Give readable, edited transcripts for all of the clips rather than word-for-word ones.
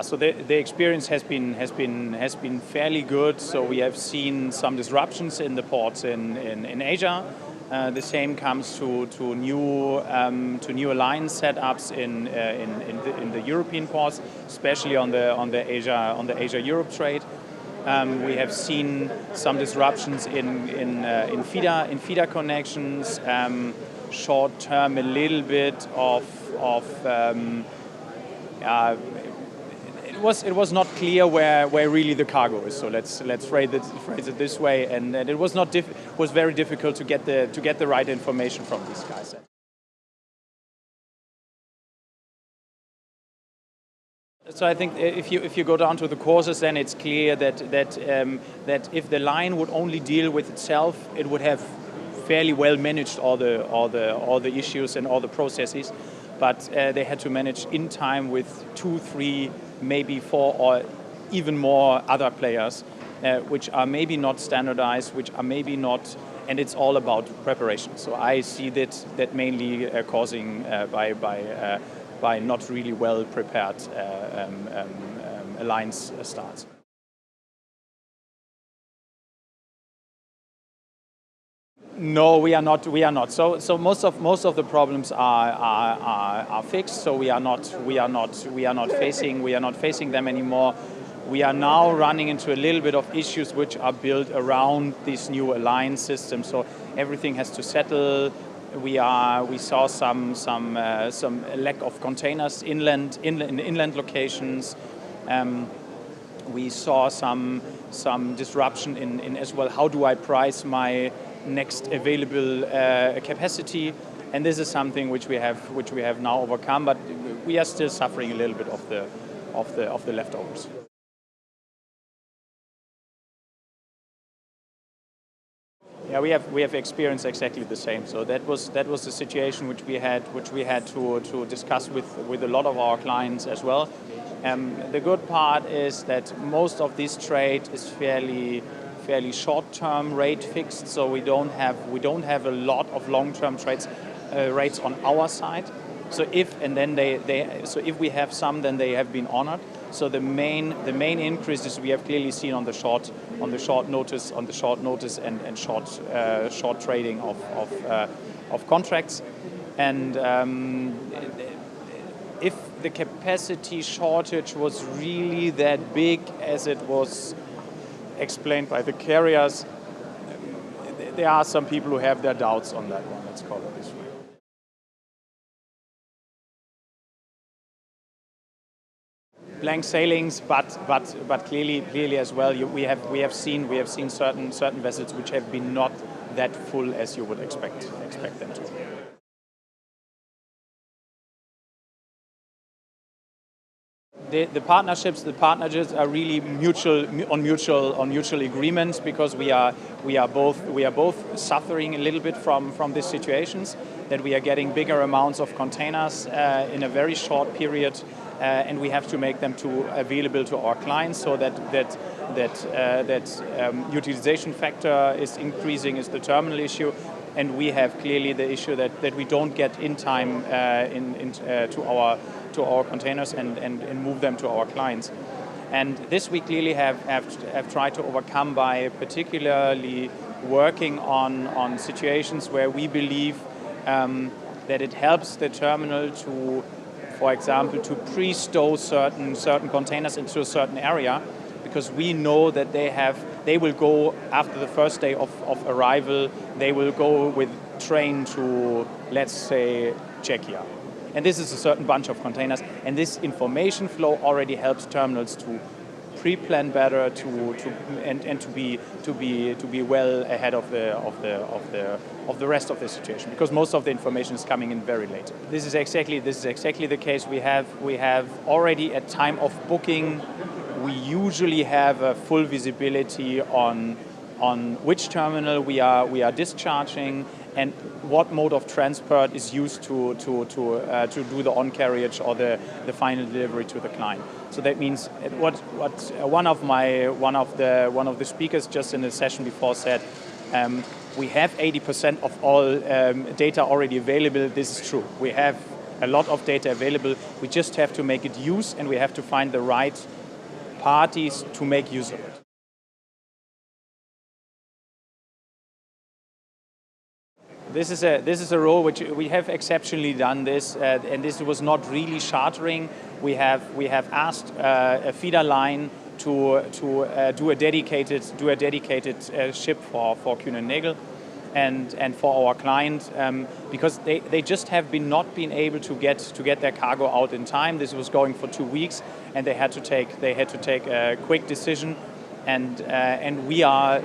so the experience has been fairly good. So we have seen some disruptions in the ports in Asia. The same comes to new alliance setups in the European ports, especially on the Asia-Europe trade. We have seen some disruptions in feeder connections. Short term, a little bit of it was not clear where really the cargo is. So let's phrase it this way, and it was was very difficult to get the right information from these guys. So I think if you go down to the causes, then it's clear that if the line would only deal with itself, it would have fairly well managed all the issues and all the processes. But they had to manage in time with 2, 3, maybe 4 or even more other players, which are maybe not standardized, which are maybe not, and it's all about preparation. So I see that mainly causing by not really well prepared alliance starts. No, we are not. So most of the problems are fixed. So we are not facing them anymore. We are now running into a little bit of issues which are built around this new alliance system. So everything has to settle. We saw some lack of containers in inland locations. We saw some disruption in as well. How do I price my next available capacity? And this is something which we have now overcome, but we are still suffering a little bit of the leftovers. Yeah, we have experienced exactly the same. So that was the situation which we had to discuss with a lot of our clients as well. The good part is that most of this trade is fairly short-term rate fixed, so we don't have a lot of long-term rates on our side. So if we have some, then they have been honored. So the main increases we have clearly seen on the short notice and short trading of contracts. And if the capacity shortage was really that big as it was explained by the carriers, there are some people who have their doubts on that one. Let's call it this way. Blank sailings, but clearly as well, we have seen certain vessels which have been not that full as you would expect them to be. The partnerships are really mutual agreements, because we are both suffering a little bit from these situations, that we are getting bigger amounts of containers in a very short period, and we have to make them available to our clients, so that utilization factor is increasing is the terminal issue, and we have clearly the issue that we don't get in time to our containers and move them to our clients. And this we clearly have tried to overcome by particularly working on situations where we believe that it helps the terminal to, for example, to pre-stow certain containers into a certain area, because we know that they will go after the first day of arrival, they will go with train to, let's say, Czechia. And this is a certain bunch of containers, and this information flow already helps terminals to pre-plan better, and to be well ahead of the rest of the situation, because most of the information is coming in very late. This is exactly the case. We have already at time of booking, we usually have a full visibility on which terminal we are discharging and what mode of transport is used to do the on-carriage or the final delivery to the client. So that means what one of the speakers just in the session before said, we have 80% of all data already available. This is true. We have a lot of data available. We just have to make it use, and we have to find the right parties to make use of it. This is a role which we have exceptionally done this, and this was not really chartering. We have asked a feeder line to do a dedicated ship for Kuehne Nagel and for our client, because they just have not been able to get their cargo out in time. This was going for 2 weeks, and they had to take a quick decision, and we are,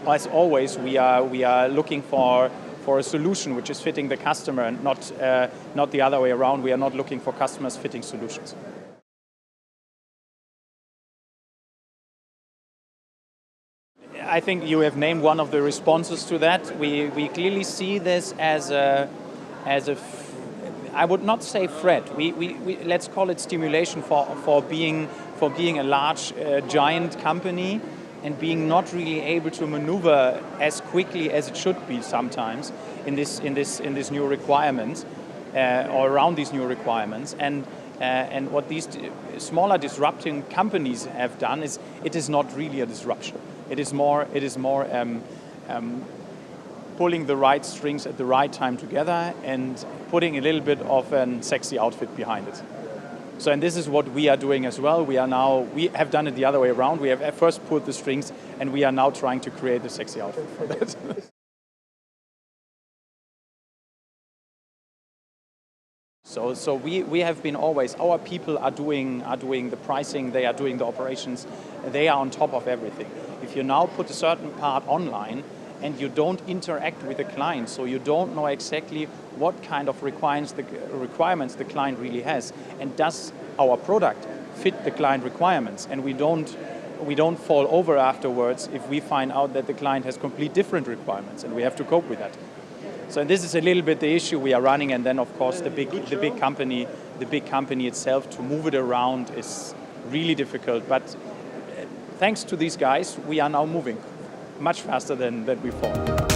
as always, we are looking for a solution which is fitting the customer, and not the other way around. We are not looking for customers fitting solutions. I think you have named one of the responses to that. We clearly see this as I would not say threat. We let's call it stimulation for being a large giant company and being not really able to maneuver as quickly as it should be sometimes in this new requirements or around these new requirements. And what these smaller disrupting companies have done is it is not really a disruption. It is more pulling the right strings at the right time together and putting a little bit of a sexy outfit behind it. So, and this is what we are doing as well. We have done it the other way around. We have at first pulled the strings, and we are now trying to create a sexy outfit for that. So we have been always, our people are doing the pricing, they are doing the operations, they are on top of everything. If you now put a certain part online and you don't interact with the client, so you don't know exactly what kind of requirements the client really has, and does our product fit the client requirements, and we don't fall over afterwards if we find out that the client has complete different requirements, and we have to cope with that. So this is a little bit the issue we are running, and then of course the big company itself, to move it around is really difficult. But thanks to these guys, we are now moving much faster than before.